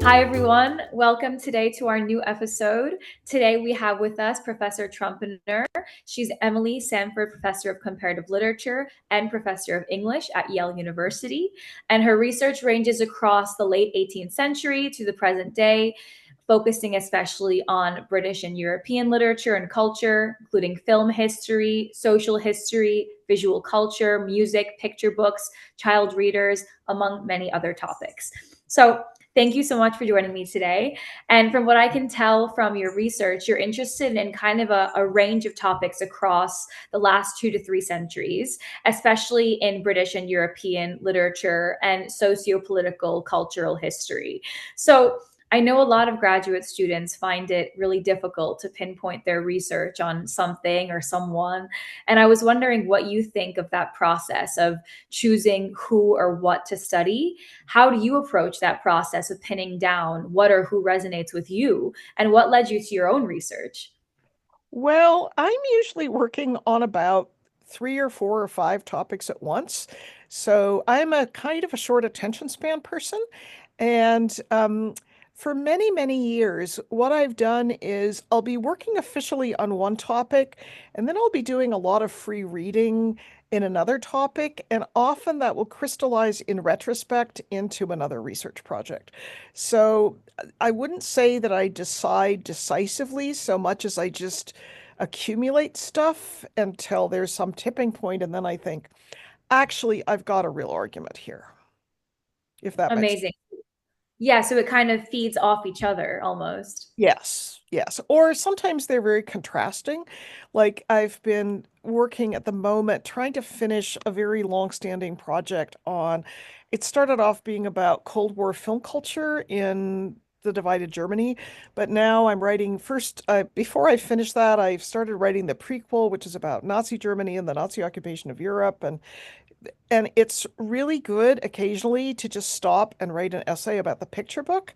Hi, everyone. Welcome today to our new episode. Today we have with us Professor Trumpener. She's Emily Sanford Professor of Comparative Literature and Professor of English at Yale University. And her research ranges across the late 18th century to the present day, focusing especially on British and European literature and culture, including film history, social history, visual culture, music, picture books, child readers, among many other topics. So, thank you so much for joining me today. And from what I can tell from your research, you're interested in kind of a range of topics across the last 2 to 3 centuries, especially in British and European literature and socio-political cultural history. So I know a lot of graduate students find it really difficult to pinpoint their research on something or someone. And I was wondering what you think of that process of choosing who or what to study. How do you approach that process of pinning down what or who resonates with you? And what led you to your own research? Well, I'm usually working on about three or four or five topics at once. So I'm a kind of a short attention span person. And for many, many years, what I've done is I'll be working officially on one topic, and then I'll be doing a lot of free reading in another topic. And often that will crystallize in retrospect into another research project. So I wouldn't say that I decide decisively so much as I just accumulate stuff until there's some tipping point, and then I think, actually, I've got a real argument here, if that makes sense. Amazing. Yeah, so it kind of feeds off each other almost. Yes, yes. Or sometimes they're very contrasting. Like I've been working at the moment trying to finish a very long-standing project on, it started off being about Cold War film culture in the divided Germany, but now I'm writing first, before I finish that, I've started writing the prequel, which is about Nazi Germany and the Nazi occupation of Europe. And it's really good occasionally to just stop and write an essay about the picture book,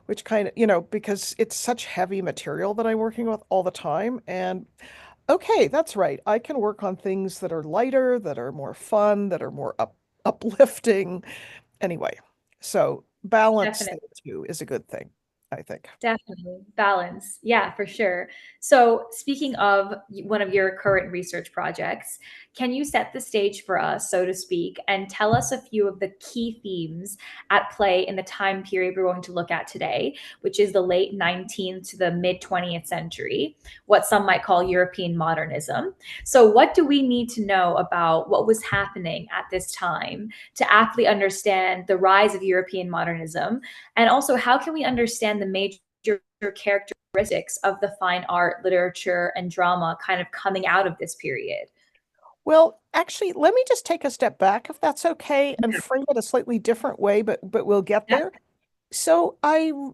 which kind of, because it's such heavy material that I'm working with all the time. And okay, that's right. I can work on things that are lighter, that are more fun, that are more uplifting. Anyway, so balance there Definitely. too is a good thing, I think. Definitely. Balance. Yeah, for sure. So, speaking of one of your current research projects, can you set the stage for us, so to speak, and tell us a few of the key themes at play in the time period we're going to look at today, which is the late 19th to the mid 20th century, what some might call European modernism? So, what do we need to know about what was happening at this time to aptly understand the rise of European modernism? And also, how can we understand the major characteristics of the fine art, literature, and drama kind of coming out of this period? Well, actually, let me just take a step back, if that's okay, and frame it a slightly different way, but we'll get Yeah. there. So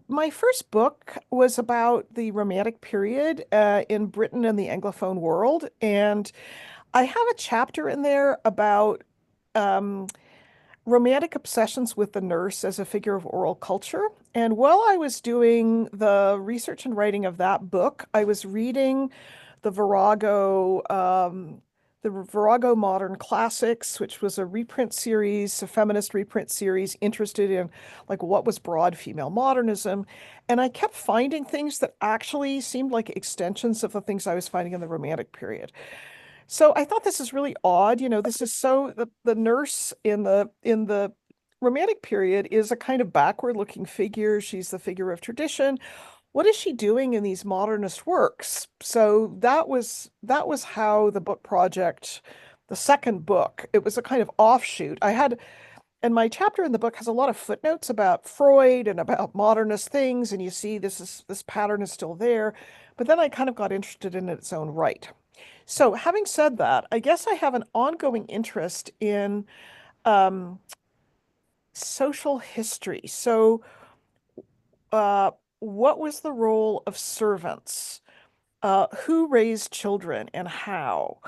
my first book was about the Romantic period in Britain and the Anglophone world, and I have a chapter in there about um, romantic obsessions with the nurse as a figure of oral culture. And while I was doing the research and writing of that book, I was reading the Virago Modern Classics, which was a reprint series, a feminist reprint series interested in like what was broad female modernism. And I kept finding things that actually seemed like extensions of the things I was finding in the Romantic period. So I thought this is really odd. This is so the nurse in the Romantic period is a kind of backward looking figure. She's the figure of tradition. What is she doing in these modernist works? So that was how the book project, the second book, it was a kind of offshoot. And my chapter in the book has a lot of footnotes about Freud and about modernist things, and you see this pattern is still there. But then I kind of got interested in its own right. So, having said that, I guess I have an ongoing interest in um, social history. So, uh, what was the role of servants? Who raised children and how?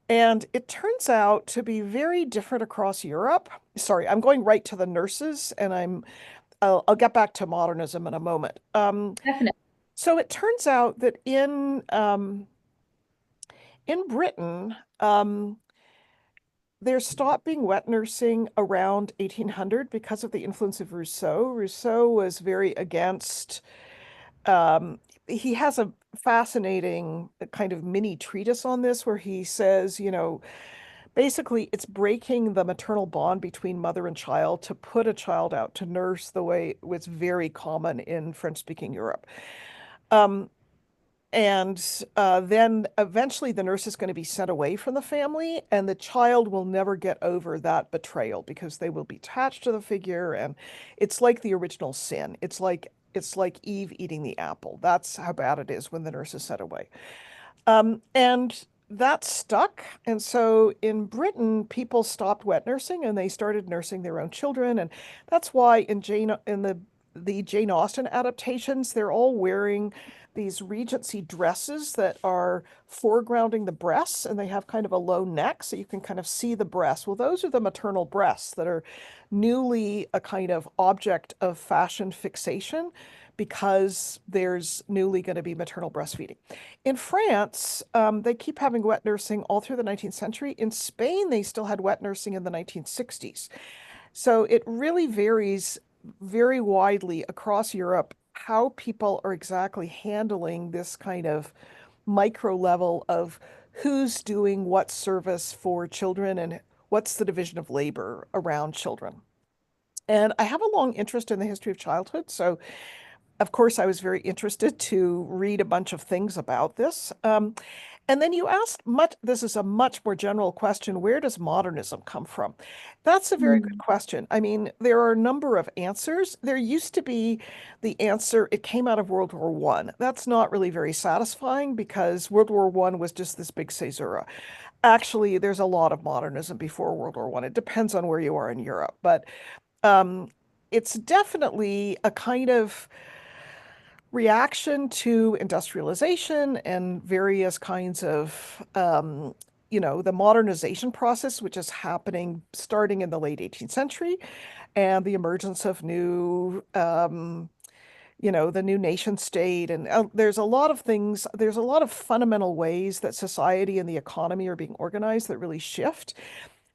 And it turns out to be very different across Europe. Sorry, I'm going right to the nurses, and I'll get back to modernism in a moment. Definitely. So it turns out that in Britain, there stopped being wet nursing around 1800 because of the influence of Rousseau. Rousseau was very against, um, he has a fascinating kind of mini treatise on this where he says, basically it's breaking the maternal bond between mother and child to put a child out to nurse the way it was very common in French-speaking Europe. Um, and then eventually the nurse is going to be sent away from the family, and the child will never get over that betrayal because they will be attached to the figure, and it's like the original sin. It's like Eve eating the apple. That's how bad it is when the nurse is sent away. And that stuck. And so in Britain, people stopped wet nursing and they started nursing their own children. And that's why in the Jane Austen adaptations, they're all wearing these Regency dresses that are foregrounding the breasts, and they have kind of a low neck so you can kind of see the breasts. Well, those are the maternal breasts that are newly a kind of object of fashion fixation because there's newly going to be maternal breastfeeding. In France, they keep having wet nursing all through the 19th century. In Spain, they still had wet nursing in the 1960s. So it really varies very widely across Europe how people are exactly handling this kind of micro level of who's doing what service for children and what's the division of labor around children. And I have a long interest in the history of childhood, so of course, I was very interested to read a bunch of things about this. And then you asked this is a much more general question, where does modernism come from? That's a very good Mm. question. I mean, there are a number of answers. There used to be the answer, it came out of World War One. That's not really very satisfying because World War One was just this big caesura. Actually, there's a lot of modernism before World War One. It depends on where you are in Europe, but um, it's definitely a kind of reaction to industrialization and various kinds of, the modernization process, which is happening starting in the late 18th century, and the emergence of the new nation state. And there's a lot of things, there's a lot of fundamental ways that society and the economy are being organized that really shift.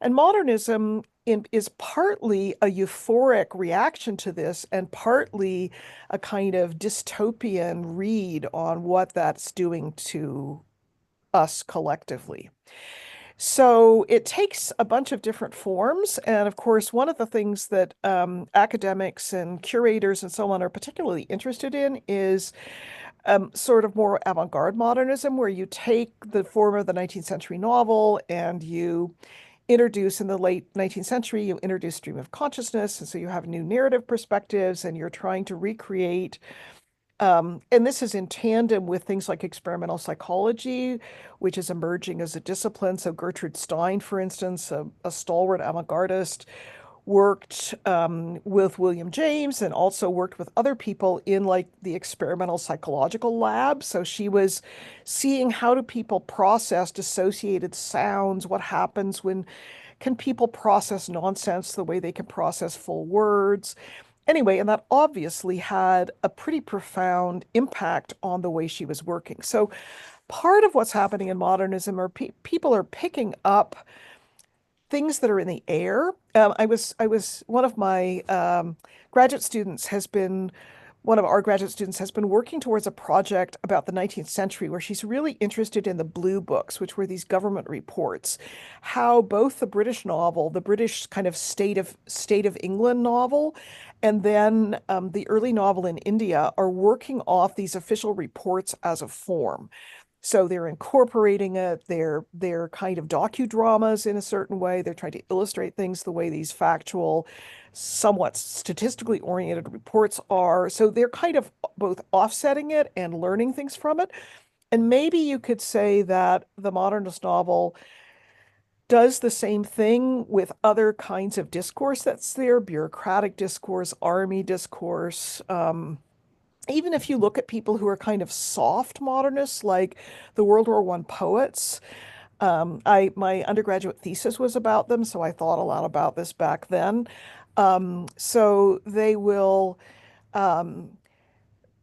And modernism is partly a euphoric reaction to this and partly a kind of dystopian read on what that's doing to us collectively. So it takes a bunch of different forms. And of course, one of the things that academics and curators and so on are particularly interested in is sort of more avant-garde modernism, where you take the form of the 19th century novel and you introduce in the late 19th century, you introduce stream of consciousness. And so you have new narrative perspectives and you're trying to recreate. And this is in tandem with things like experimental psychology, which is emerging as a discipline. So Gertrude Stein, for instance, a stalwart avant-gardist, worked with William James and also worked with other people in like the experimental psychological lab. So she was seeing how do people process dissociated sounds, what happens when can people process nonsense the way they can process full words. Anyway, and that obviously had a pretty profound impact on the way she was working. So part of what's happening in modernism are people are picking up things that are in the air. I was one of my graduate students has been one of our graduate students has been working towards a project about the 19th century where she's really interested in the blue books, which were these government reports, how both the British novel, the British kind of state of England novel, and then the early novel in India are working off these official reports as a form. So they're incorporating it. They're kind of docudramas in a certain way. They're trying to illustrate things the way these factual, somewhat statistically oriented reports are. So they're kind of both offsetting it and learning things from it. And maybe you could say that the modernist novel does the same thing with other kinds of discourse that's there, bureaucratic discourse, army discourse. Even if you look at people who are kind of soft modernists, like the World War One poets, my undergraduate thesis was about them, so I thought a lot about this back then. So um,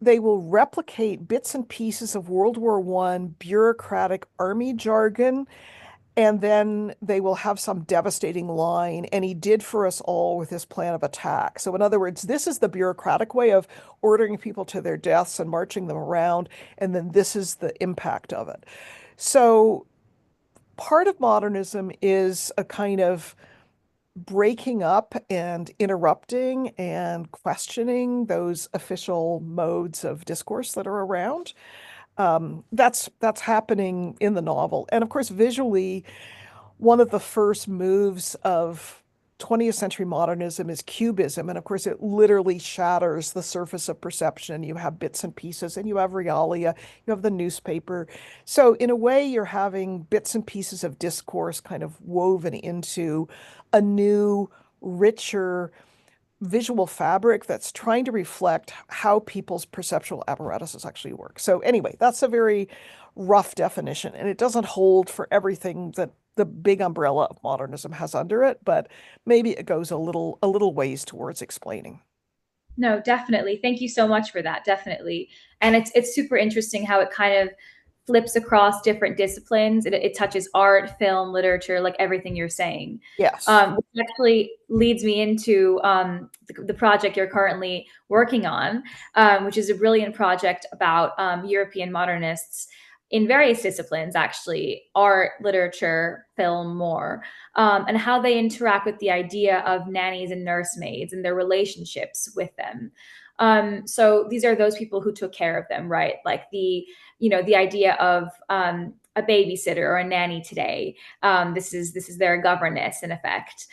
they will replicate bits and pieces of World War One bureaucratic army jargon and then they will have some devastating line, and he did for us all with his plan of attack. So, in other words, this is the bureaucratic way of ordering people to their deaths and marching them around, and then this is the impact of it. So, part of modernism is a kind of breaking up and interrupting and questioning those official modes of discourse that are around. That's happening in the novel, and of course, visually, one of the first moves of 20th century modernism is cubism. And of course, it literally shatters the surface of perception. You have bits and pieces, and you have realia, you have the newspaper. So, in a way, you're having bits and pieces of discourse kind of woven into a new, richer visual fabric that's trying to reflect how people's perceptual apparatuses actually work. So, anyway, that's a very rough definition, and it doesn't hold for everything that the big umbrella of modernism has under it, but maybe it goes a little ways towards explaining. No, definitely. Thank you so much for that. Definitely. And it's super interesting how it kind of flips across different disciplines. It touches art, film, literature, like everything you're saying. Yes. Which actually leads me into the project you're currently working on, which is a brilliant project about European modernists in various disciplines, actually, art, literature, film, more, and how they interact with the idea of nannies and nursemaids and their relationships with them. So these are those people who took care of them, right? Like the idea of a babysitter or a nanny today. This is their governess in effect.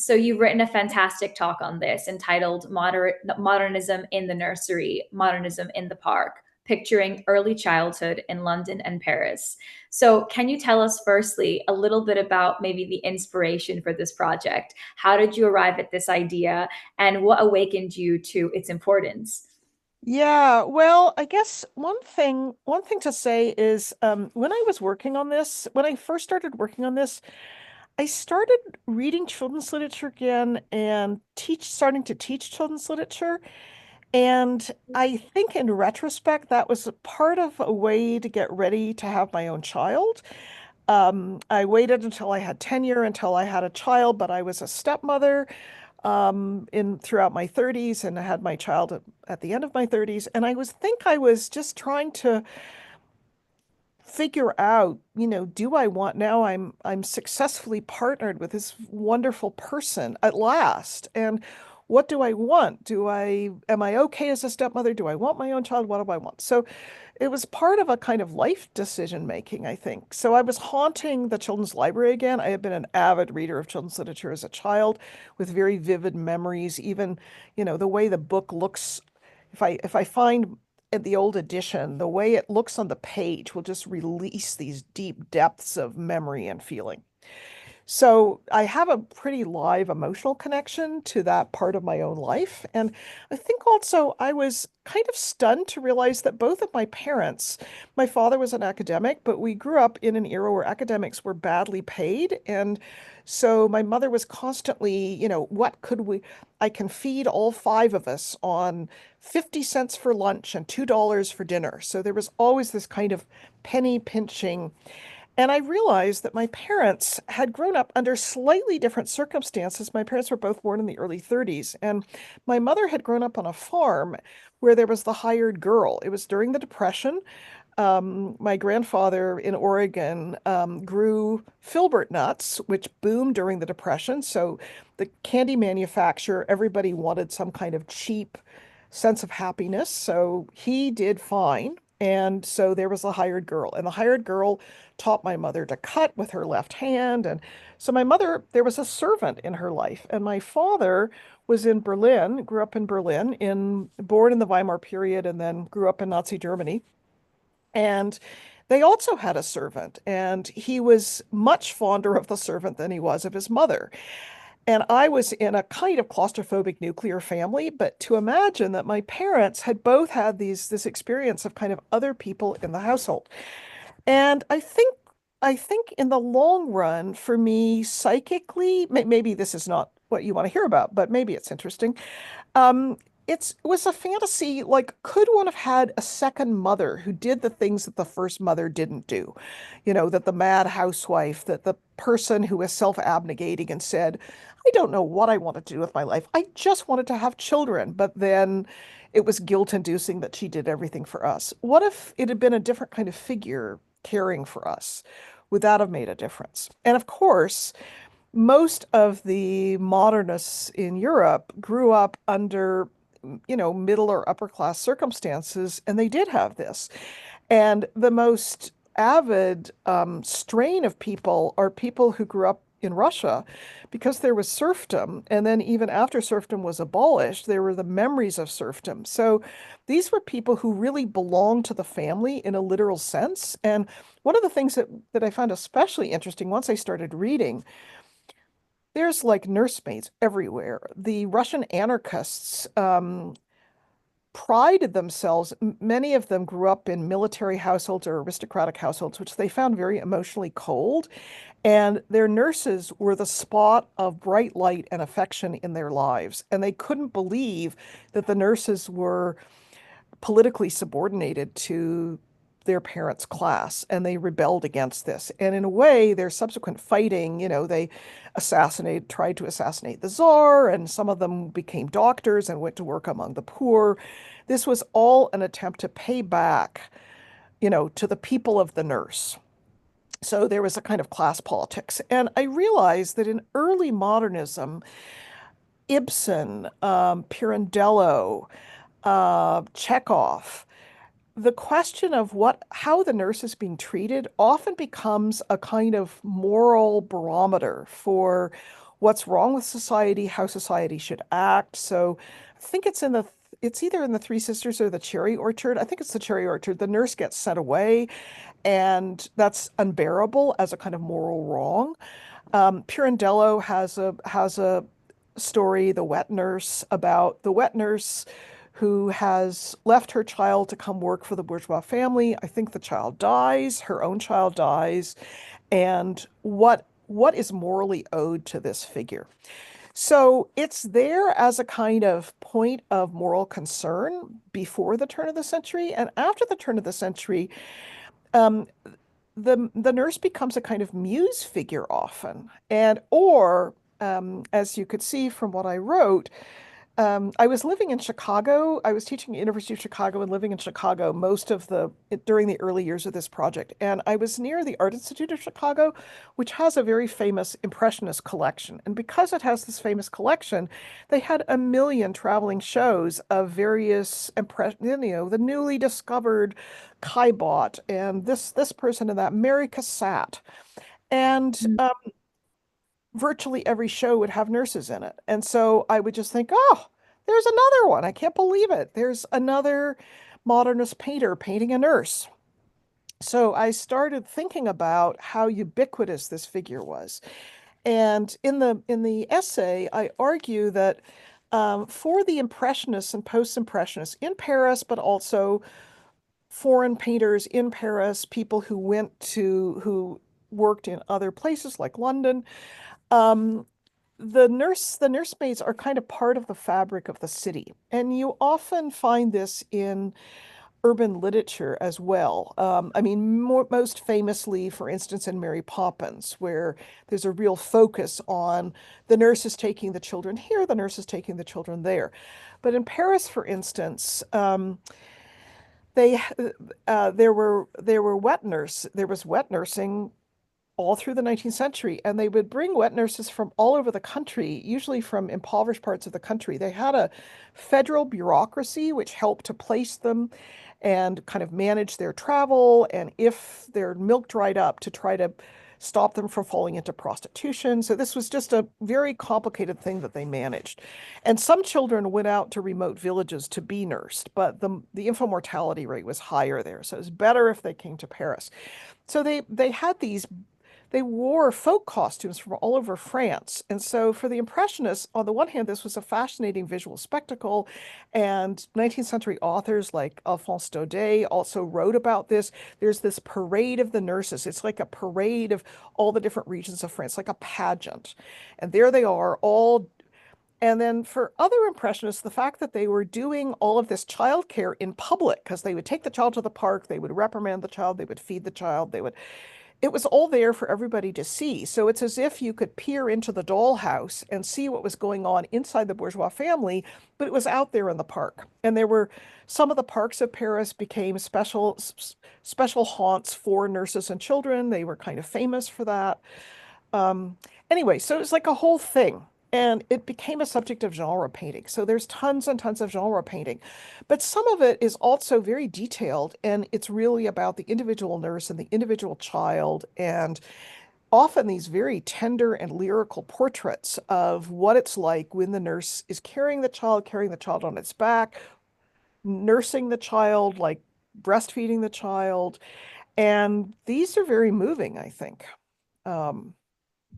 So you've written a fantastic talk on this entitled Modernism in the Nursery, Modernism in the Park, picturing early childhood in London and Paris. So, can you tell us firstly a little bit about maybe the inspiration for this project? How did you arrive at this idea, and what awakened you to its importance? Yeah, well, I guess one thing to say is when I was working on this, when I first started working on this, I started reading children's literature again and starting to teach children's literature. And I think in retrospect, that was a part of a way to get ready to have my own child. I waited until I had tenure until I had a child, but I was a stepmother in throughout my 30s, and I had my child at the end of my 30s. And I was just trying to figure out, do I want now I'm successfully partnered with this wonderful person at last. And what do I want? Am I okay as a stepmother? Do I want my own child? What do I want? So it was part of a kind of life decision making, I think. So I was haunting the children's library again. I had been an avid reader of children's literature as a child with very vivid memories, even, the way the book looks. If I find at the old edition, the way it looks on the page will just release these deep depths of memory and feeling. So I have a pretty live emotional connection to that part of my own life. And I think also I was kind of stunned to realize that both of my parents, my father was an academic, but we grew up in an era where academics were badly paid. And so my mother was constantly, what could I can feed all five of us on 50 cents for lunch and $2 for dinner. So there was always this kind of penny pinching, and I realized that my parents had grown up under slightly different circumstances. My parents were both born in the early 30s, and my mother had grown up on a farm where there was the hired girl. It was during the Depression. My grandfather in Oregon grew filbert nuts, which boomed during the Depression. So the candy manufacturer, everybody wanted some kind of cheap sense of happiness. So he did fine. And so there was a hired girl, and the hired girl taught my mother to cut with her left hand. And so my mother, there was a servant in her life. And my father was in Berlin, grew up in Berlin, born in the Weimar period, and then grew up in Nazi Germany. And they also had a servant, and he was much fonder of the servant than he was of his mother. And I was in a kind of claustrophobic nuclear family, but to imagine that my parents had both had this experience of kind of other people in the household. And I think in the long run, for me, psychically, maybe this is not what you want to hear about, but maybe it's interesting. Um, it was a fantasy, like, could one have had a second mother who did the things that the first mother didn't do? That the mad housewife, that the person who was self-abnegating and said, I don't know what I want to do with my life. I just wanted to have children. But then it was guilt-inducing that she did everything for us. What if it had been a different kind of figure caring for us? Would that have made a difference? And of course, most of the modernists in Europe grew up under, middle or upper class circumstances, and they did have this. And the most avid strain of people are people who grew up in Russia because there was serfdom. And then even after serfdom was abolished, there were the memories of serfdom. So these were people who really belonged to the family in a literal sense. And one of the things that I found especially interesting once I started reading, there's like nursemaids everywhere. The Russian anarchists prided themselves, many of them grew up in military households or aristocratic households, which they found very emotionally cold. And their nurses were the spot of bright light and affection in their lives. And they couldn't believe that the nurses were politically subordinated to their parents' class, and they rebelled against this. And in a way, their subsequent fighting, they tried to assassinate the Tsar, and some of them became doctors and went to work among the poor. This was all an attempt to pay back, to the people of the nurse. So there was a kind of class politics. And I realized that in early modernism, Ibsen, Pirandello, Chekhov, the question of how the nurse is being treated often becomes a kind of moral barometer for what's wrong with society, how society should act. So I think it's either in the Three Sisters or the Cherry Orchard. I think it's the Cherry Orchard. The nurse gets sent away, and that's unbearable as a kind of moral wrong. Pirandello has a story, The Wet Nurse, about the wet nurse who has left her child to come work for the bourgeois family. I think the child dies, her own child dies, and what is morally owed to this figure? So it's there as a kind of point of moral concern before the turn of the century, and after the turn of the century, um, the nurse becomes a kind of muse figure often, and or as you could see from what I wrote, I was living in Chicago. I was teaching at University of Chicago and living in Chicago during the early years of this project. And I was near the Art Institute of Chicago, which has a very famous Impressionist collection. And because it has this famous collection, they had a million traveling shows of various the newly discovered Caillebotte and this person and that, Mary Cassatt. And Mm. virtually every show would have nurses in it. And so I would just think, oh, there's another one. I can't believe it. There's another modernist painter painting a nurse. So I started thinking about how ubiquitous this figure was. And in the essay, I argue that for the Impressionists and Post-Impressionists in Paris, but also foreign painters in Paris, people who worked in other places like London, um, the nursemaids are kind of part of the fabric of the city. And you often find this in urban literature as well. I mean, most famously, for instance, in Mary Poppins, where there's a real focus on the nurses taking the children here, the nurses taking the children there. But in Paris, for instance, they there was wet nursing all through the 19th century, and they would bring wet nurses from all over the country, usually from impoverished parts of the country. They had a federal bureaucracy which helped to place them and kind of manage their travel, and if their milk dried up, to try to stop them from falling into prostitution. So this was just a very complicated thing that they managed. And some children went out to remote villages to be nursed, but the infant mortality rate was higher there. So it was better if they came to Paris. So they wore folk costumes from all over France. And so for the Impressionists, on the one hand, this was a fascinating visual spectacle. And 19th century authors like Alphonse Daudet also wrote about this. There's this parade of the nurses. It's like a parade of all the different regions of France, like a pageant. And there they are, all And then for other impressionists, the fact that they were doing all of this childcare in public, because they would take the child to the park, they would reprimand the child, they would feed the child, it was all there for everybody to see. So it's as if you could peer into the dollhouse and see what was going on inside the bourgeois family, but it was out there in the park. And there were some of the parks of Paris became special haunts for nurses and children. They were kind of famous for that. Um, anyway, so it's like a whole thing. And it became a subject of genre painting. So there's tons and tons of genre painting. But some of it is also very detailed, and it's really about the individual nurse and the individual child, and often these very tender and lyrical portraits of what it's like when the nurse is carrying the child on its back, nursing the child, like breastfeeding the child. And these are very moving, I think. Um,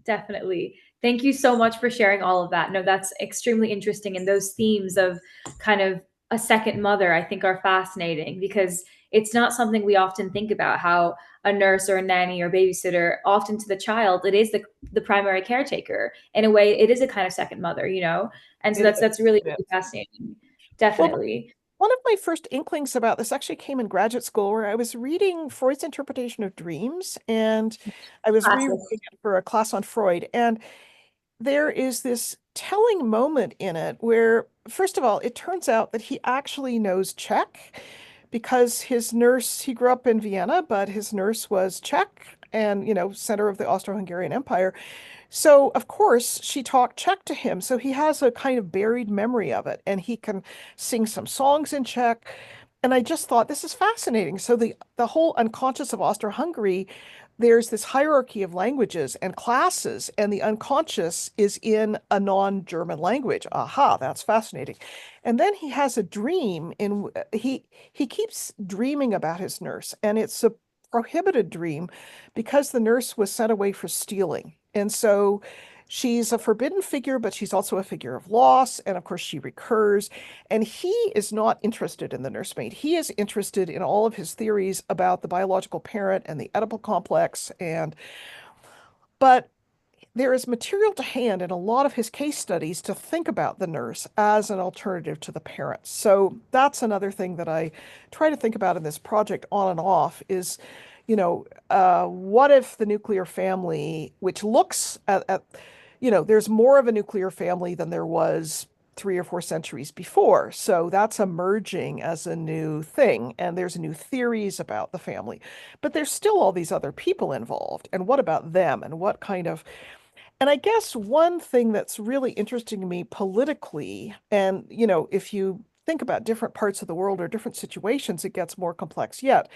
Definitely. Thank you so much for sharing all of that. No, that's extremely interesting. And those themes of kind of a second mother, I think, are fascinating because it's not something we often think about how a nurse or a nanny or babysitter, often to the child, it is the primary caretaker. In a way, it is a kind of second mother, you know? And so it is. that's really, It really is. fascinating. Well, Definitely. one of my first inklings about this actually came in graduate school where I was reading Freud's interpretation of dreams, and I was rereading Classic. it for a class on Freud. And there is this telling moment in it where, first of all, it turns out that he actually knows Czech because his nurse, he grew up in Vienna, but his nurse was Czech and, center of the Austro-Hungarian Empire. So, of course, she talked Czech to him. So he has a kind of buried memory of it, and he can sing some songs in Czech. And I just thought this is fascinating. So the whole unconscious of Austro-Hungary, there's this hierarchy of languages and classes, and the unconscious is in a non-German language. Aha, that's fascinating. And then he has a dream he keeps dreaming about his nurse, and it's a prohibited dream because the nurse was sent away for stealing. And so she's a forbidden figure, but she's also a figure of loss. And of course, she recurs. And he is not interested in the nursemaid. He is interested in all of his theories about the biological parent and the Oedipal complex. But there is material to hand in a lot of his case studies to think about the nurse as an alternative to the parents. So that's another thing that I try to think about in this project on and off is, what if the nuclear family, which looks there's more of a nuclear family than there was 3 or 4 centuries before. So that's emerging as a new thing. And there's new theories about the family. But there's still all these other people involved. And what about them? And what kind of and I guess one thing that's really interesting to me politically, and if you think about different parts of the world or different situations, it gets more complex yet.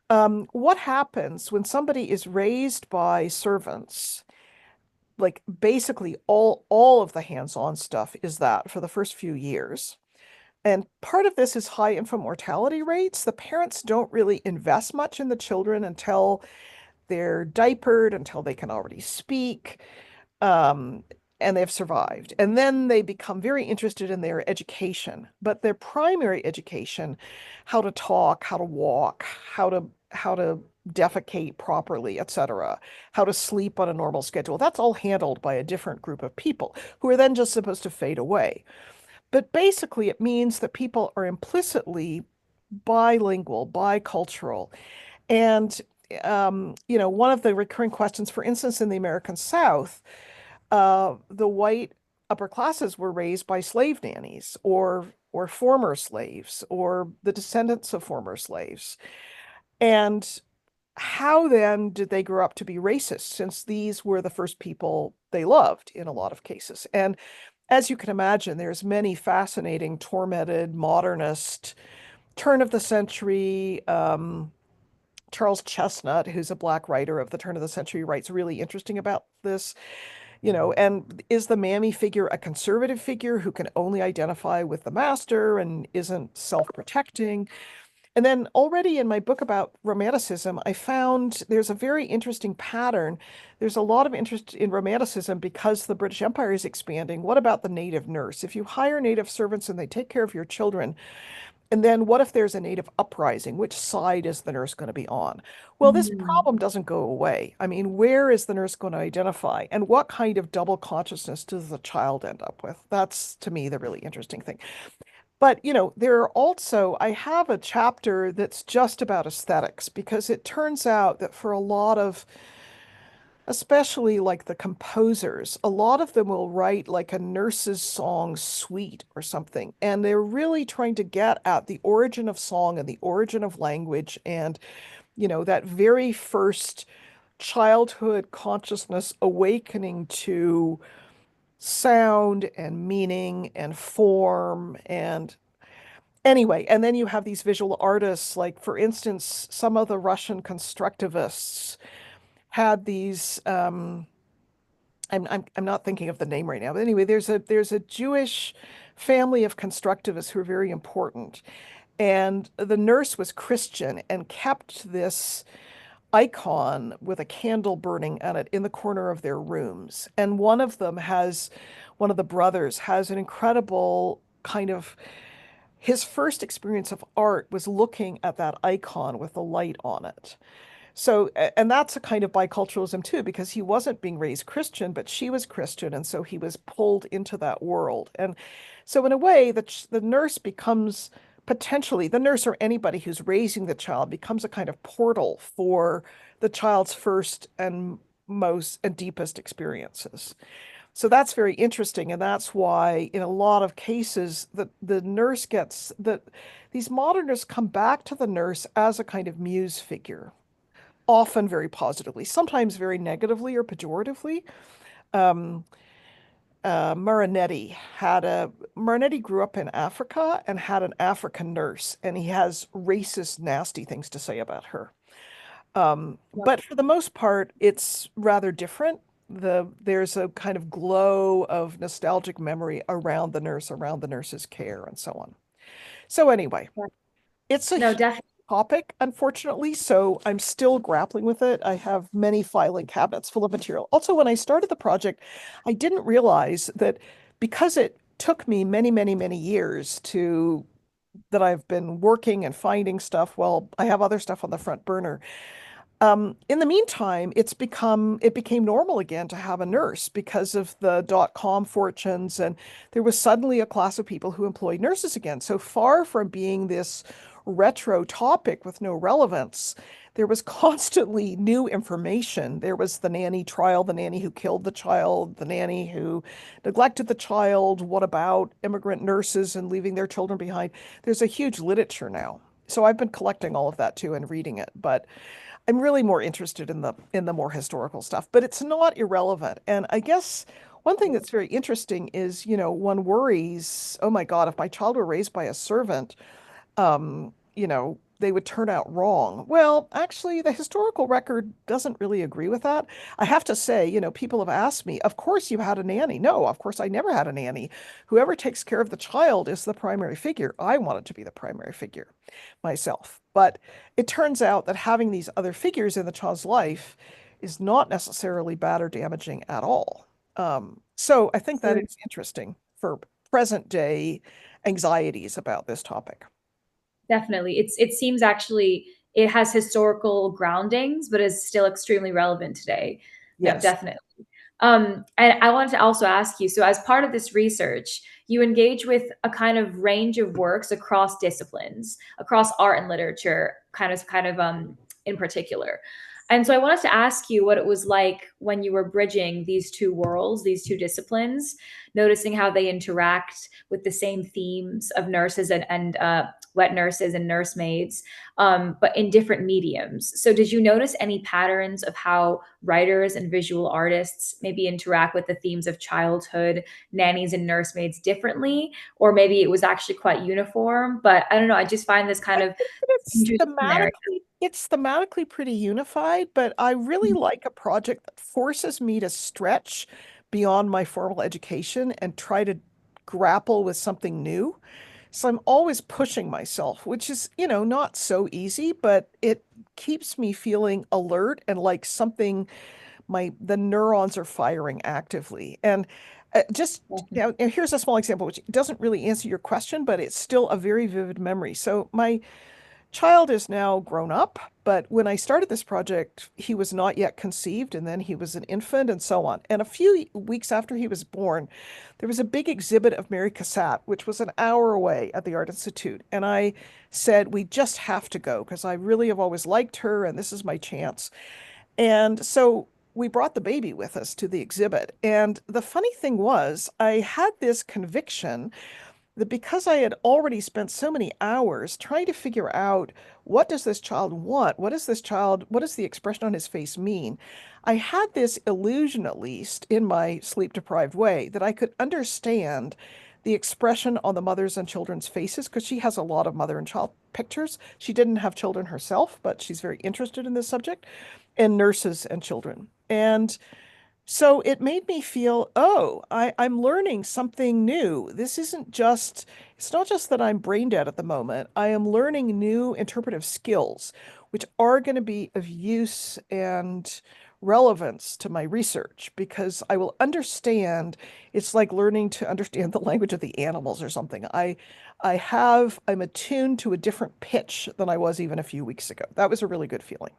What happens when somebody is raised by servants? Like basically all of the hands-on stuff is that for the first few years. And part of this is high infant mortality rates. The parents don't really invest much in the children until they're diapered, until they can already speak um, and they've survived. And then they become very interested in their education, but their primary education, how to talk, how to walk, how to defecate properly, etc., how to sleep on a normal schedule, that's all handled by a different group of people who are then just supposed to fade away. But basically, it means that people are implicitly bilingual, bicultural, and one of the recurring questions, for instance, in the American South, the white upper classes were raised by slave nannies or former slaves or the descendants of former slaves. And how then did they grow up to be racist since these were the first people they loved in a lot of cases? And as you can imagine, there's many fascinating, tormented, modernist, turn of the century, Charles Chestnut, who's a black writer of the turn of the century, writes really interesting about this. And is the mammy figure a conservative figure who can only identify with the master and isn't self-protecting? And then already in my book about Romanticism, I found there's a very interesting pattern. There's a lot of interest in Romanticism because the British Empire is expanding. What about the native nurse? If you hire native servants and they take care of your children, And then what if there's a native uprising? Which side is the nurse going to be on? Well, this Mm. problem doesn't go away. I mean, where is the nurse going to identify? And what kind of double consciousness does the child end up with? That's to me the really interesting thing. But, there are also, I have a chapter that's just about aesthetics because it turns out that for a lot of, especially like the composers, a lot of them will write like a nurse's song suite or something. And they're really trying to get at the origin of song and the origin of language and, that very first childhood consciousness awakening to sound and meaning and form and anyway, and then you have these visual artists, like for instance, some of the Russian constructivists had these I'm not thinking of the name right now, but anyway, there's a Jewish family of constructivists who are very important. And the nurse was Christian and kept this icon with a candle burning on it in the corner of their rooms. And one of the brothers has an incredible kind of his first experience of art was looking at that icon with the light on it. So, and that's a kind of biculturalism too, because he wasn't being raised Christian, but she was Christian, and so he was pulled into that world. And so, in a way, the nurse becomes potentially the nurse or anybody who's raising the child becomes a kind of portal for the child's first and most and deepest experiences. So that's very interesting, and that's why in a lot of cases the nurse gets that these modernists come back to the nurse as a kind of muse figure, often very positively, sometimes very negatively or pejoratively. Um, Marinetti grew up in Africa and had an African nurse, and he has racist, nasty things to say about her. But for the most part, it's rather different. There's a kind of glow of nostalgic memory around the nurse, around the nurse's care, and so on. So anyway, Yeah. it's a No, huge definitely. topic, unfortunately, so I'm still grappling with it. I have many filing cabinets full of material. Also, when I started the project, I didn't realize that because it took me many, many, many years to that I've been working and finding stuff. Well, I have other stuff on the front burner. In the meantime, it became normal again to have a nurse because of the dot-com fortunes, and there was suddenly a class of people who employed nurses again. So far from being this retro topic with no relevance, there was constantly new information. There was the nanny trial, the nanny who killed the child, the nanny who neglected the child. What about immigrant nurses and leaving their children behind? There's a huge literature now. So I've been collecting all of that too and reading it, but I'm really more interested in the more historical stuff, but it's not irrelevant. And I guess one thing that's very interesting is, one worries, oh my God, if my child were raised by a servant, they would turn out wrong. Well, actually, the historical record doesn't really agree with that. I have to say, people have asked me, of course you had a nanny. No, of course I never had a nanny. Whoever takes care of the child is the primary figure. I wanted to be the primary figure myself. But it turns out that having these other figures in the child's life is not necessarily bad or damaging at all. So I think that is interesting for present day anxieties about this topic. Definitely. It seems actually it has historical groundings, but is still extremely relevant today. No, Yes. definitely. And I wanted to also ask you, so as part of this research, you engage with a kind of range of works across disciplines, across art and literature, in particular. And so I wanted to ask you what it was like when you were bridging these two worlds, these two disciplines, noticing how they interact with the same themes of nurses and wet nurses and nursemaids, but in different mediums. So, did you notice any patterns of how writers and visual artists maybe interact with the themes of childhood, nannies, and nursemaids differently? Or maybe it was actually quite uniform, but I don't know. I just find this kind of interesting narrative. It's thematically pretty unified, but I really like a project that forces me to stretch beyond my formal education and try to grapple with something new. So I'm always pushing myself, which is, not so easy, but it keeps me feeling alert and like something the neurons are firing actively. And Just now, and here's a small example, which doesn't really answer your question, but it's still a very vivid memory. So my child is now grown up, but when I started this project, he was not yet conceived, and then he was an infant, and so on. And a few weeks after he was born, there was a big exhibit of Mary Cassatt, which was an hour away at the Art Institute. And I said, we just have to go because I really have always liked her, and this is my chance. And so we brought the baby with us to the exhibit. And the funny thing was, I had this conviction that because I had already spent so many hours trying to figure out what does this child want? What does the expression on his face mean? I had this illusion, at least in my sleep-deprived way, that I could understand the expression on the mothers and children's faces because she has a lot of mother and child pictures. She didn't have children herself, but she's very interested in this subject, and nurses and children. And so it made me feel, oh, I'm learning something new. It's not just that I'm brain dead at the moment. I am learning new interpretive skills, which are going to be of use and relevance to my research because I will understand. It's like learning to understand the language of the animals or something. I'm attuned to a different pitch than I was even a few weeks ago. That was a really good feeling.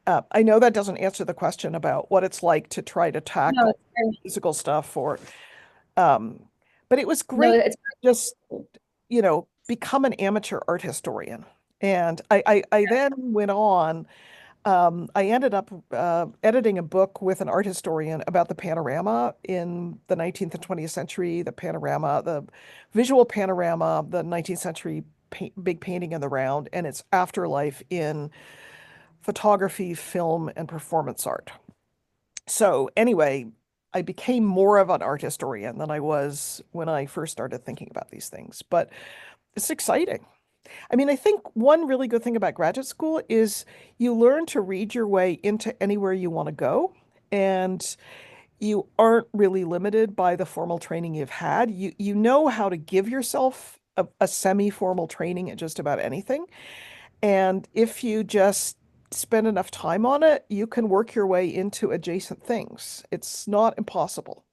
I know that doesn't answer the question about what it's like to try to No, tackle it's very, physical stuff um, but it was no, great it's to just, become an amateur art historian. And I then went on, I ended up editing a book with an art historian about the panorama in the 19th and 20th century, the visual panorama, the 19th century big painting in the round, and its afterlife in photography, film, and performance art. So anyway, I became more of an art historian than I was when I first started thinking about these things. But it's exciting. I mean, I think one really good thing about graduate school is you learn to read your way into anywhere you want to go, and you aren't really limited by the formal training you've had. You know how to give yourself a semi-formal training at just about anything. And if you just spend enough time on it, you can work your way into adjacent things. It's not impossible.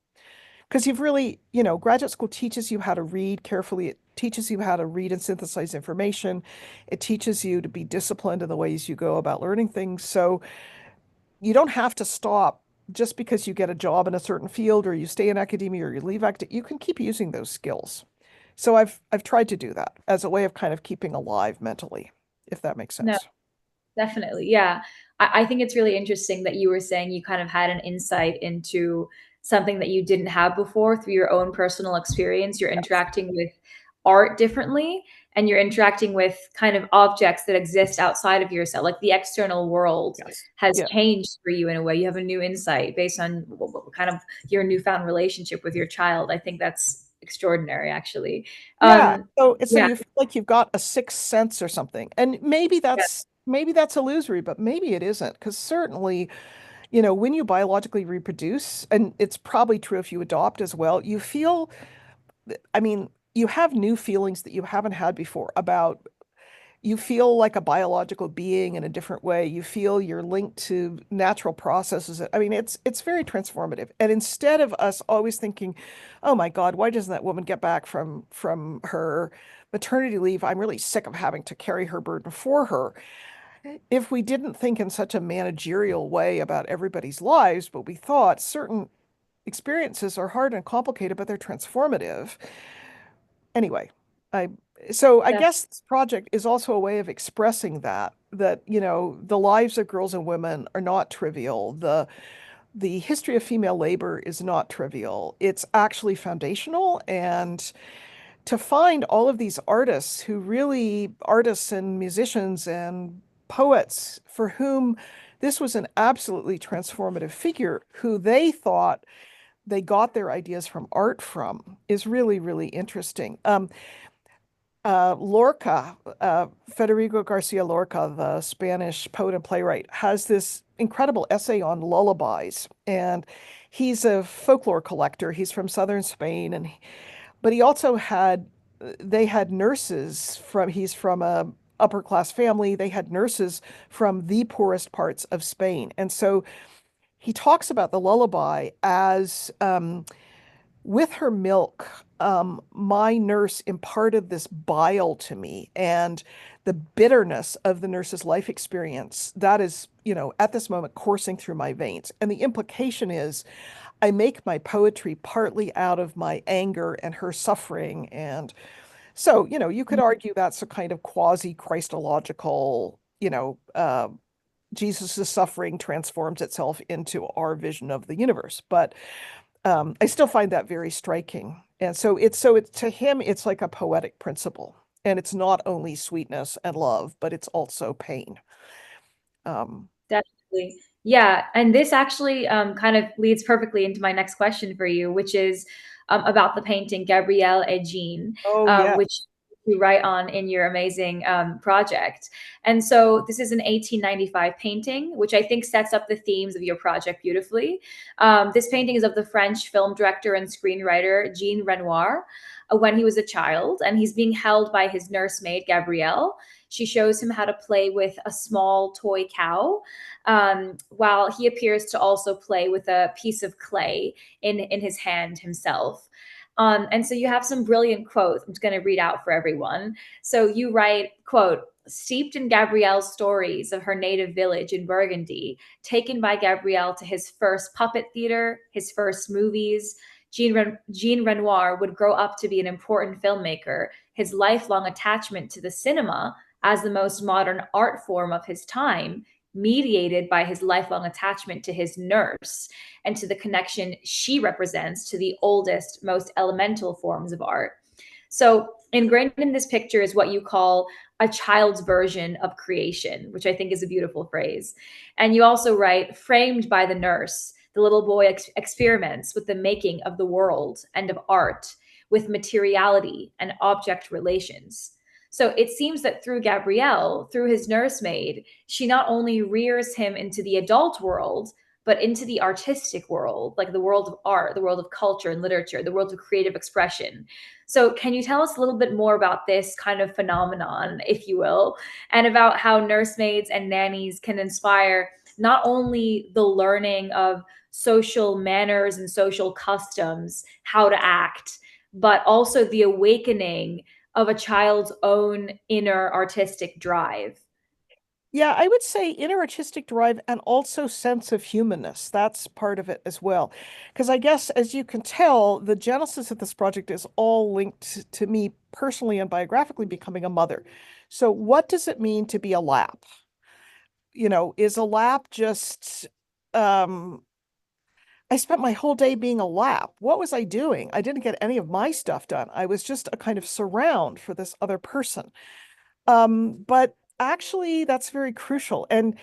Because graduate school teaches you how to read carefully. It teaches you how to read and synthesize information. It teaches you to be disciplined in the ways you go about learning things. So you don't have to stop just because you get a job in a certain field or you stay in academia or you leave academia. You can keep using those skills. So I've tried to do that as a way of kind of keeping alive mentally, if that makes no. sense. Definitely. Yeah. I think it's really interesting that you were saying you kind of had an insight into something that you didn't have before through your own personal experience. You're Yes. interacting with art differently and you're interacting with kind of objects that exist outside of yourself. Like the external world Yes. has Yeah. changed for you in a way. You have a new insight based on kind of your newfound relationship with your child. I think that's extraordinary, actually. Yeah. So Yeah. you feel like you've got a sixth sense or something. And Yeah. maybe that's illusory, but maybe it isn't. Because certainly, when you biologically reproduce, and it's probably true if you adopt as well, I mean, you have new feelings that you haven't had before about you feel like a biological being in a different way. You feel you're linked to natural processes. I mean, it's very transformative. And instead of us always thinking, "Oh my God, why doesn't that woman get back from her maternity leave? I'm really sick of having to carry her burden for her." If we didn't think in such a managerial way about everybody's lives, but we thought certain experiences are hard and complicated, but they're transformative. Anyway, I so I guess this project is also a way of expressing that the lives of girls and women are not trivial. The history of female labor is not trivial. It's actually foundational. And to find all of these artists and musicians and poets for whom this was an absolutely transformative figure who they thought they got their ideas from art from is really, really interesting. Lorca, Federico Garcia Lorca, the Spanish poet and playwright, has this incredible essay on lullabies. And he's a folklore collector. He's from southern Spain, but they had nurses he's from a upper class family. They had nurses from the poorest parts of Spain. And so he talks about the lullaby as with her milk, my nurse imparted this bile to me and the bitterness of the nurse's life experience that is, at this moment coursing through my veins. And the implication is I make my poetry partly out of my anger and her suffering. And so, you could argue that's a kind of quasi-Christological, Jesus' suffering transforms itself into our vision of the universe. But I still find that very striking. And so it's to him, it's like a poetic principle. And it's not only sweetness and love, but it's also pain. Um, Definitely. Yeah. And this actually kind of leads perfectly into my next question for you, which is about the painting Gabrielle et Jean, oh yeah. which you write on in your amazing project. And so this is an 1895 painting, which I think sets up the themes of your project beautifully. This painting is of the French film director and screenwriter Jean Renoir when he was a child, and he's being held by his nursemaid, Gabrielle. She shows him how to play with a small toy cow, while he appears to also play with a piece of clay in his hand himself. And so you have some brilliant quotes I'm just going to read out for everyone. So you write, quote, steeped in Gabrielle's stories of her native village in Burgundy, taken by Gabrielle to his first puppet theater, his first movies, Jean Renoir would grow up to be an important filmmaker. His lifelong attachment to the cinema as the most modern art form of his time, mediated by his lifelong attachment to his nurse and to the connection she represents to the oldest, most elemental forms of art. So, ingrained in this picture is what you call a child's version of creation, which I think is a beautiful phrase. And you also write, framed by the nurse, the little boy experiments with the making of the world and of art, with materiality and object relations. So it seems that through Gabrielle, through his nursemaid, she not only rears him into the adult world, but into the artistic world, like the world of art, the world of culture and literature, the world of creative expression. So, can you tell us a little bit more about this kind of phenomenon, if you will, and about how nursemaids and nannies can inspire not only the learning of social manners and social customs, how to act, but also the awakening of a child's own inner artistic drive? Yeah, I would say inner artistic drive and also sense of humanness. That's part of it as well. Because I guess, as you can tell, the genesis of this project is all linked to me personally and biographically becoming a mother. So, what does it mean to be a lap? Is a lap just, um, I spent my whole day being a lap. What was I doing? I didn't get any of my stuff done. I was just a kind of surround for this other person. But actually, that's very crucial. And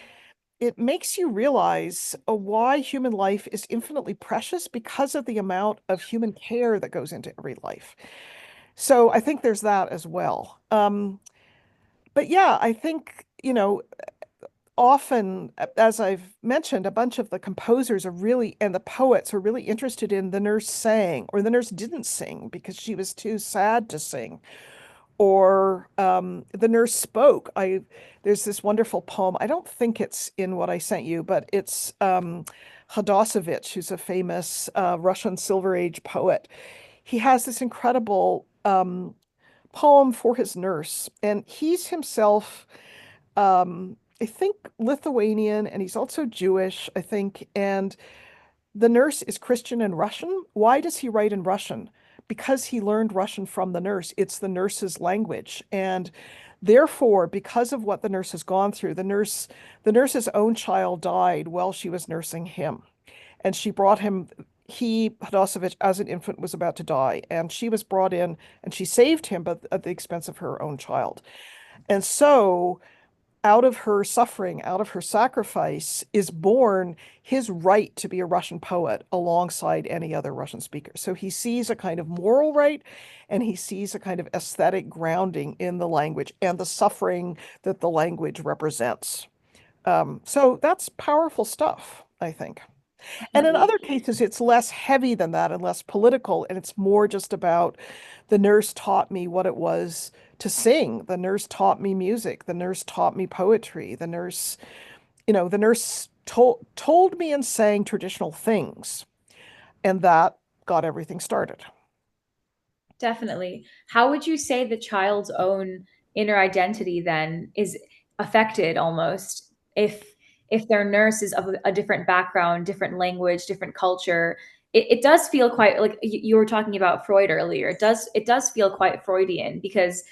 it makes you realize why human life is infinitely precious because of the amount of human care that goes into every life. So I think there's that as well. But yeah, I think, often, as I've mentioned, a bunch of the composers are really, and the poets are really interested in the nurse sang or the nurse didn't sing because she was too sad to sing or the nurse spoke. There's this wonderful poem. I don't think it's in what I sent you, but it's Hadosovich, who's a famous Russian Silver Age poet. He has this incredible poem for his nurse, and he's himself, I think, Lithuanian, and he's also Jewish, I think, and the nurse is Christian and Russian. Why does he write in Russian? Because he learned Russian from the nurse. It's the nurse's language. And therefore, because of what the nurse has gone through, the nurse's own child died while she was nursing him. And she brought him, Hadosovich, as an infant, was about to die. And she was brought in and she saved him, but at the expense of her own child. And so out of her suffering, out of her sacrifice, is born his right to be a Russian poet alongside any other Russian speaker. So he sees a kind of moral right and he sees a kind of aesthetic grounding in the language and the suffering that the language represents. So that's powerful stuff, I think. And in Definitely. other cases, it's less heavy than that and less political. And it's more just about the nurse taught me what it was to sing. The nurse taught me music. The nurse taught me poetry. The nurse told me and sang traditional things. And that got everything started. Definitely. How would you say the child's own inner identity then is affected almost if their nurse is of a different background, different language, different culture? It does feel quite like you were talking about Freud earlier. It does feel quite Freudian because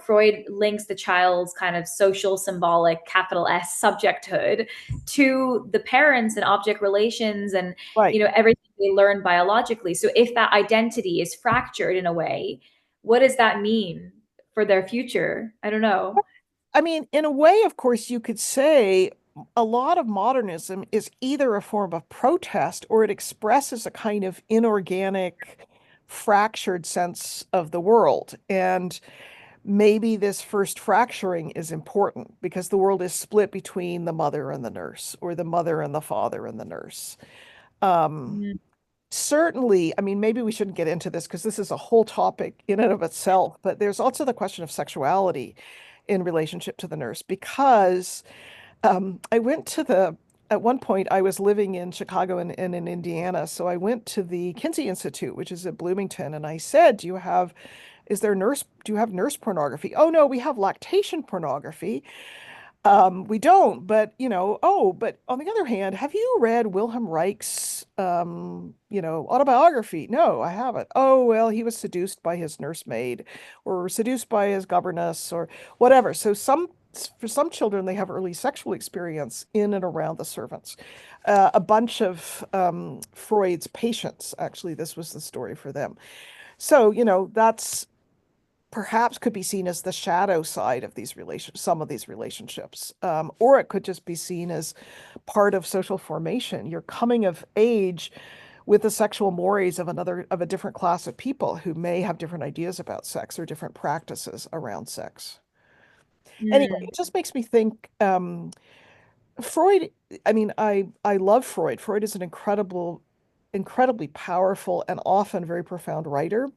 Freud links the child's kind of social symbolic capital S subjecthood to the parents and object relations and Right. everything they learn biologically. So if that identity is fractured in a way, what does that mean for their future? I don't know. I mean, in a way, of course, you could say a lot of modernism is either a form of protest or it expresses a kind of inorganic, fractured sense of the world. And maybe this first fracturing is important because the world is split between the mother and the nurse, or the mother and the father and the nurse. Um, Mm, Certainly, I mean, maybe we shouldn't get into this because this is a whole topic in and of itself, but there's also the question of sexuality in relationship to the nurse because I went to at one point, I was living in Chicago and in Indiana. So I went to the Kinsey Institute, which is at Bloomington, and I said, do you have nurse pornography? Oh, no, we have lactation pornography. We don't, but but on the other hand, have you read Wilhelm Reich's autobiography? No, I haven't. Oh, well, he was seduced by his nursemaid or seduced by his governess or whatever. So for some children, they have early sexual experience in and around the servants. A bunch of Freud's patients, actually, this was the story for them. So, that's perhaps could be seen as the shadow side of some of these relationships, or it could just be seen as part of social formation. You're coming of age with the sexual mores of a different class of people who may have different ideas about sex or different practices around sex. Anyway, mm, it just makes me think. Freud. I mean, I love Freud. Freud is an incredibly powerful and often very profound writer.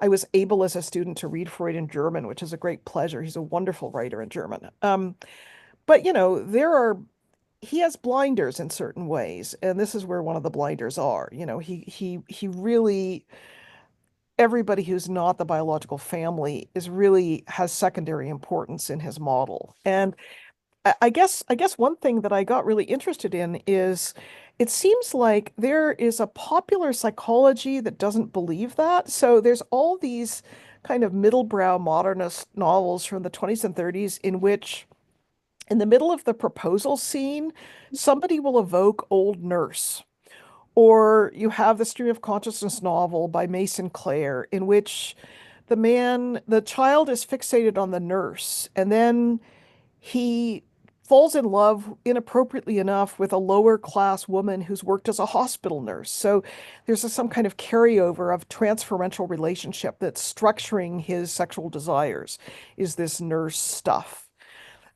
I was able as a student to read Freud in German, which is a great pleasure. He's a wonderful writer in German. But he has blinders in certain ways, and this is where one of the blinders are. He really everybody who's not the biological family is really has secondary importance in his model. And I guess one thing that I got really interested in is it seems like there is a popular psychology that doesn't believe that. So there's all these kind of middlebrow modernist novels from the 20s and 30s in which in the middle of the proposal scene, somebody will evoke old nurse. Or you have the Stream of Consciousness novel by Mason Clare, in which the child is fixated on the nurse, and then he falls in love inappropriately enough with a lower class woman who's worked as a hospital nurse. So there's some kind of carryover of transferential relationship that's structuring his sexual desires, is this nurse stuff.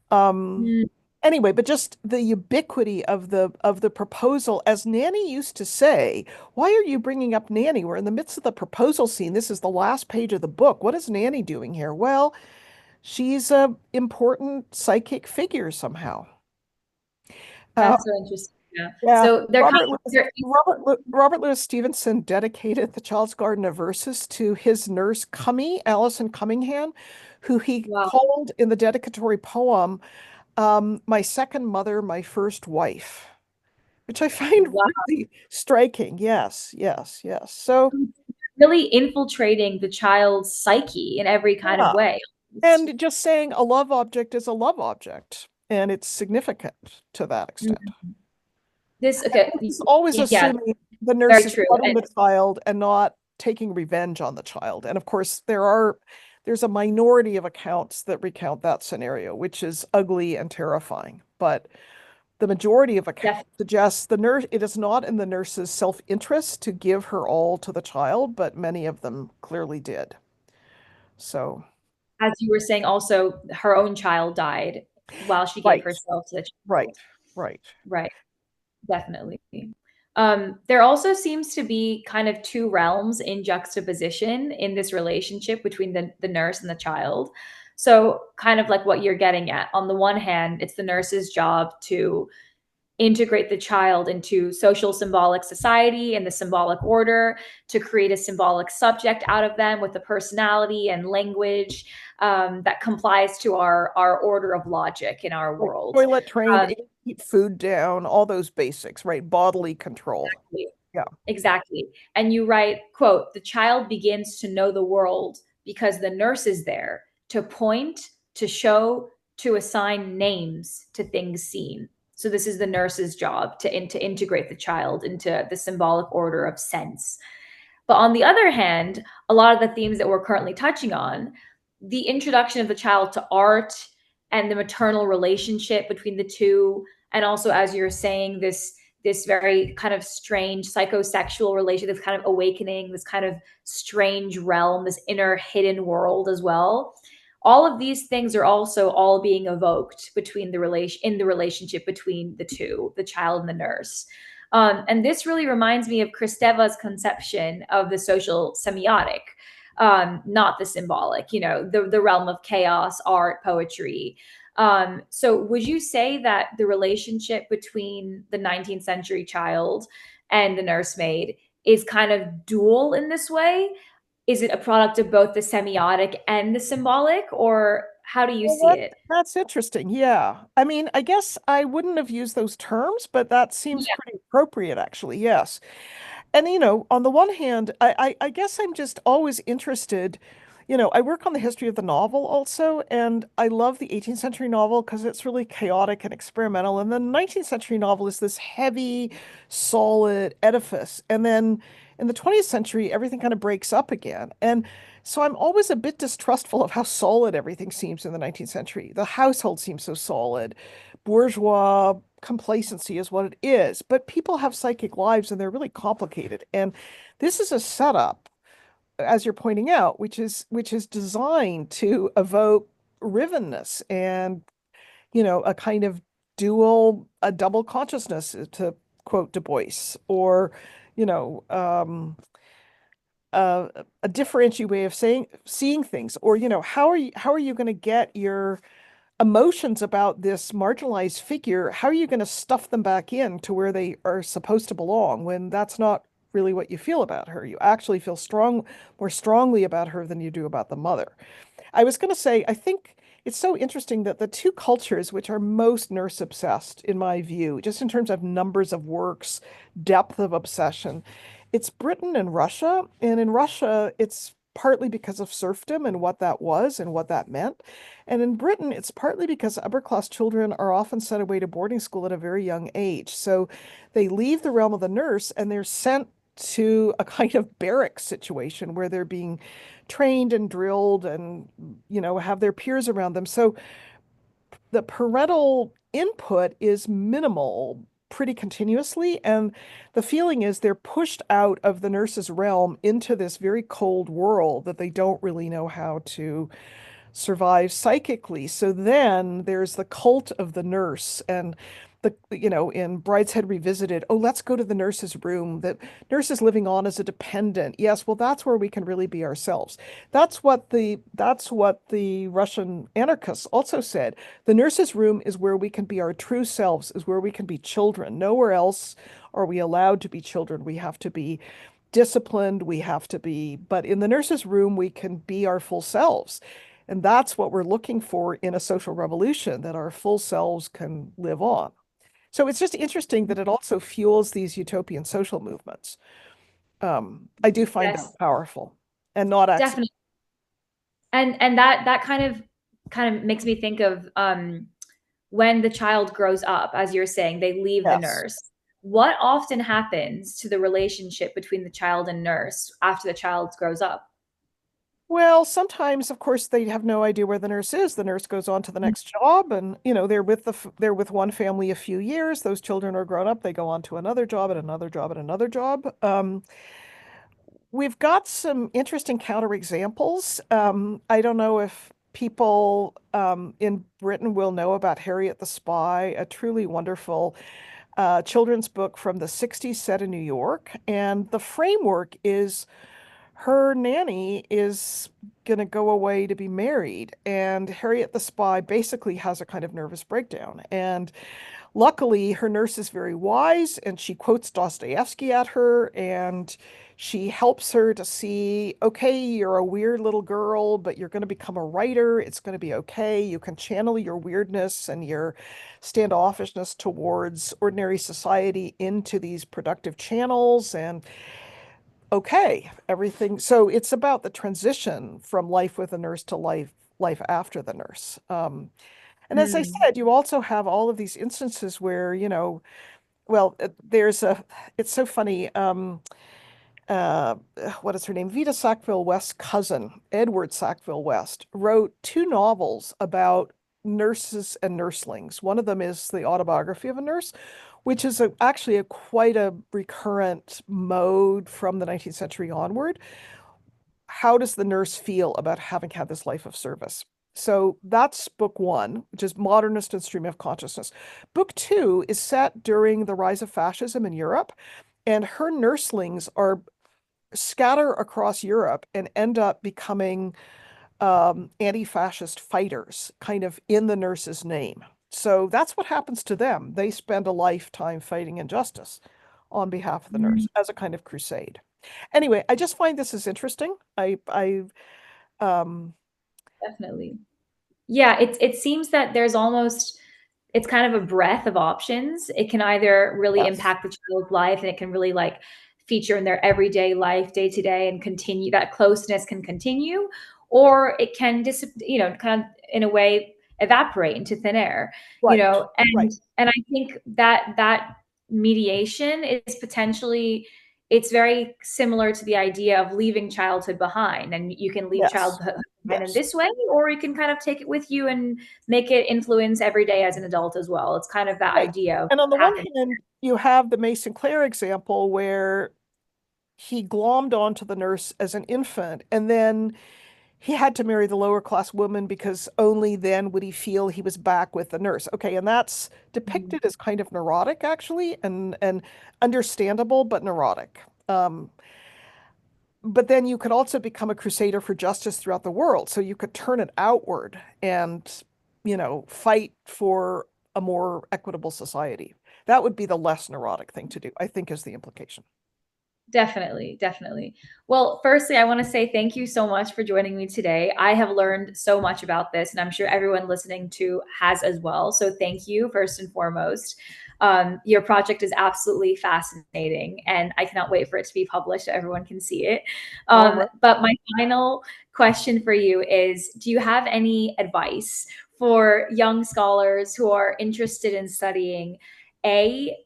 Um, mm. anyway, but just the ubiquity of the proposal, as Nanny used to say, why are you bringing up Nanny? We're in the midst of the proposal scene. This is the last page of the book. What is Nanny doing here? Well, she's a important psychic figure somehow. Uh, That's so interesting. Yeah. yeah, So they're kind of they're, Robert Louis Stevenson dedicated The Child's Garden of Verses to his nurse Cummie, Alison Cummingham, who he wow, called in the dedicatory poem, "My second mother, my first wife," which I find wow. really striking. Yes, yes, yes. So, Really infiltrating the child's psyche in every kind of yeah. way. And just saying a love object is a love object, and it's significant to that extent. Mm. This okay, It's always yeah, assuming the nurse very is true. loving And the child and not taking revenge on the child. And of course, there's a minority of accounts that recount that scenario, which is ugly and terrifying. But the majority of accounts definitely, suggests it is not in the nurse's self-interest to give her all to the child, but many of them clearly did. So, as you were saying, also her own child died while she gave right, herself to the right, child. right. Right. Definitely. There also seems to be kind of two realms in juxtaposition in this relationship between the nurse and the child. So, kind of like what you're getting at. On the one hand, it's the nurse's job to integrate the child into social symbolic society and the symbolic order, to create a symbolic subject out of them with a personality and language that complies to our order of logic in our Like world. toilet trained, Um, keep food down, all those basics, right? Bodily control. exactly. Yeah. Exactly. And you write, quote, the child begins to know the world because the nurse is there to point, to show, to assign names to things seen. So this is the nurse's job to integrate the child into the symbolic order of sense. But on the other hand, a lot of the themes that we're currently touching on, the introduction of the child to art and the maternal relationship between the two, and also, as you're saying, this very kind of strange psychosexual relation, this kind of awakening, this kind of strange realm, this inner hidden world as well. All of these things are also all being evoked between the relation in the relationship between the two, the child and the nurse. And this really reminds me of Kristeva's conception of the social semiotic, not the symbolic, the realm of chaos, art, poetry. So, would you say that the relationship between the 19th century child and the nursemaid is kind of dual in this way? Is it a product of both the semiotic and the symbolic, or how do you Well, see it? that's interesting. Yeah. I mean, I guess I wouldn't have used those terms, but that seems Yeah. pretty appropriate, actually. Yes. And on the one hand, I guess I'm just always interested. I work on the history of the novel also, and I love the 18th century novel because it's really chaotic and experimental. And the 19th century novel is this heavy, solid edifice. And then in the 20th century, everything kind of breaks up again. And so I'm always a bit distrustful of how solid everything seems in the 19th century. The household seems so solid. Bourgeois complacency is what it is, but people have psychic lives and they're really complicated. And this is a setup, as you're pointing out, which is designed to evoke rivenness and, a kind of a double consciousness, to quote Du Bois, or, you know, uh, a differentiated way of seeing things, or, how are you going to get your emotions about this marginalized figure, how are you going to stuff them back in to where they are supposed to belong when that's not really what you feel about her? You actually feel more strongly about her than you do about the mother. I was going to say, I think it's so interesting that the two cultures which are most nurse obsessed, in my view, just in terms of numbers of works, depth of obsession, it's Britain and Russia. And in Russia, it's partly because of serfdom and what that was and what that meant. And in Britain, it's partly because upper class children are often sent away to boarding school at a very young age. So they leave the realm of the nurse and they're sent to a kind of barrack situation where they're being trained and drilled and, have their peers around them. So the parental input is minimal pretty continuously. And the feeling is they're pushed out of the nurse's realm into this very cold world that they don't really know how to survive psychically. So then there's the cult of the nurse and in Brideshead Revisited, oh, let's go to the nurse's room. The nurse is living on as a dependent. Yes, well, that's where we can really be ourselves. That's what the Russian anarchists also said. The nurse's room is where we can be our true selves, is where we can be children. Nowhere else are we allowed to be children. We have to be disciplined, but in the nurse's room, we can be our full selves. And that's what we're looking for in a social revolution, that our full selves can live on. So it's just interesting that it also fuels these utopian social movements. I do find that Yes, powerful and not accidental. definitely. And that kind of makes me think of when the child grows up, as you're saying, they leave the Yes. nurse. What often happens to the relationship between the child and nurse after the child grows up? Well, sometimes, of course, they have no idea where the nurse is. The nurse goes on to the next job, and they're with one family a few years. Those children are grown up. They go on to another job and another job and another job. We've got some interesting counterexamples. I don't know if people in Britain will know about Harriet the Spy, a truly wonderful children's book from the 60s set in New York. And the framework is her nanny is going to go away to be married. And Harriet the Spy basically has a kind of nervous breakdown and Luckily, her nurse is very wise and she quotes Dostoevsky at her and she helps her to see, okay, you're a weird little girl, but you're going to become a writer. It's going to be okay. You can channel your weirdness and your standoffishness towards ordinary society into these productive channels. And okay, everything. So it's about the transition from life with a nurse to life after the nurse. And as I Mm. said, you also have all of these instances where, well, it's so funny. Uh, what is her name? Vita Sackville-West's cousin, Edward Sackville-West, wrote two novels about nurses and nurslings. One of them is the autobiography of a nurse, which is actually quite a recurrent mode from the 19th century onward. How does the nurse feel about having had this life of service? So that's book one, which is Modernist and Stream of Consciousness. Book two is set during the rise of fascism in Europe, and her nurslings are scatter across Europe and end up becoming anti-fascist fighters, kind of in the nurse's name. So that's what happens to them. They spend a lifetime fighting injustice on behalf of the Mm. nurse as a kind of crusade. Anyway, I just find this is interesting. Um, Definitely. Yeah, it seems that there's almost it's kind of a breadth of options. It can either really yes, impact the child's life and it can really like feature in their everyday life, day to day, and continue that closeness can continue, or it can kind of in a way evaporate into thin air, right, right. and I think that that mediation is potentially it's very similar to the idea of leaving childhood behind, and you can leave Yes, childhood behind in yes, this way, or you can kind of take it with you and make it influence every day as an adult as well. It's kind of that right. idea of And on the what one happens. hand, you have the Mason Clare example where he glommed onto the nurse as an infant, and then he had to marry the lower class woman because only then would he feel he was back with the nurse. Okay, and that's Mhm. depicted as kind of neurotic, actually, and understandable, but neurotic. But then you could also become a crusader for justice throughout the world. So you could turn it outward and, fight for a more equitable society. That would be the less neurotic thing to do, I think, is the implication. Definitely, definitely. Well, firstly, I want to say thank you so much for joining me today. I have learned so much about this, and I'm sure everyone listening to has as well. So thank you, first and foremost. Your project is absolutely fascinating, and I cannot wait for it to be published so everyone can see it. All right. But my final question for you is, do you have any advice for young scholars who are interested in studying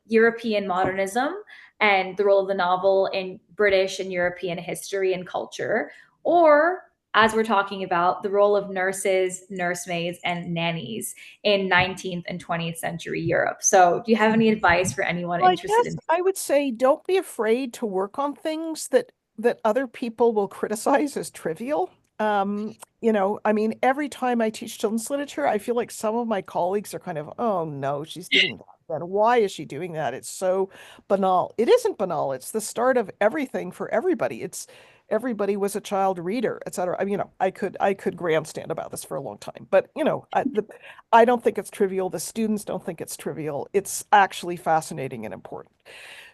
European modernism and the role of the novel in British and European history and culture, or as we're talking about, the role of nurses, nursemaids, and nannies in 19th and 20th century Europe? So, do you have any advice for anyone Well, I interested guess in? I would say don't be afraid to work on things that other people will criticize as trivial. I mean, every time I teach children's literature, I feel like some of my colleagues are kind of, oh no, she's doing that. Then why is she doing that? It's so banal. It isn't banal. It's the start of everything for everybody. It's everybody was a child reader, et cetera. I mean, I could grandstand about this for a long time, but I don't think it's trivial. The students don't think it's trivial. It's actually fascinating and important.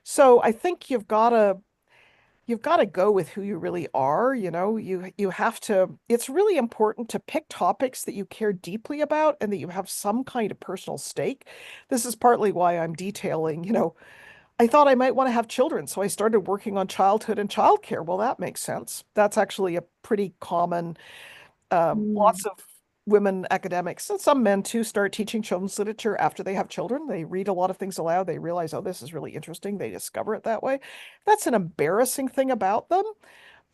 So I think you've got to go with who you really are, you have to it's really important to pick topics that you care deeply about and that you have some kind of personal stake. This is partly why I'm detailing, I thought I might want to have children, so I started working on childhood and childcare. Well, that makes sense. That's actually a pretty common Mm, lots of women academics and some men too start teaching children's literature after they have children. They read a lot of things aloud. They realize, oh, this is really interesting. They discover it that way. That's an embarrassing thing about them,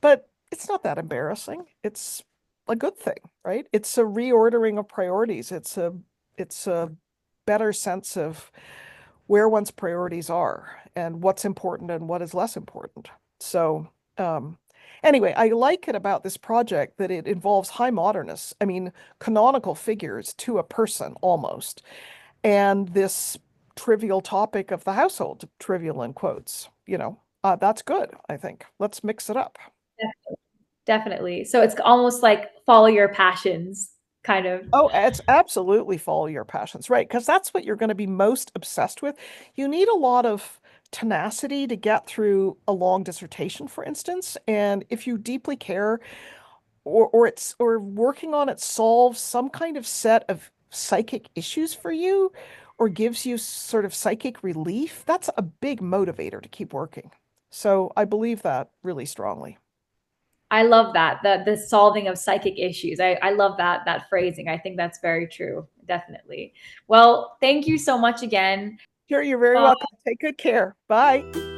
but it's not that embarrassing. It's a good thing, right? It's a reordering of priorities. It's a better sense of where one's priorities are and what's important and what is less important. So, um, anyway, I like it about this project that it involves high modernists, I mean, canonical figures to a person almost, and this trivial topic of the household, trivial in quotes, that's good, I think. Let's mix it up. definitely. So it's almost like follow your passions. kind of. Oh, it's absolutely follow your passions, right? Because that's what you're going to be most obsessed with. You need a lot of tenacity to get through a long dissertation, for instance. And if you deeply care or working on it solves some kind of set of psychic issues for you or gives you sort of psychic relief, that's a big motivator to keep working. So I believe that really strongly. I love that, the solving of psychic issues. I love that phrasing. I think that's very true. Definitely. Well, thank you so much again. Sure, you're very Uh, welcome. Take good care. Bye.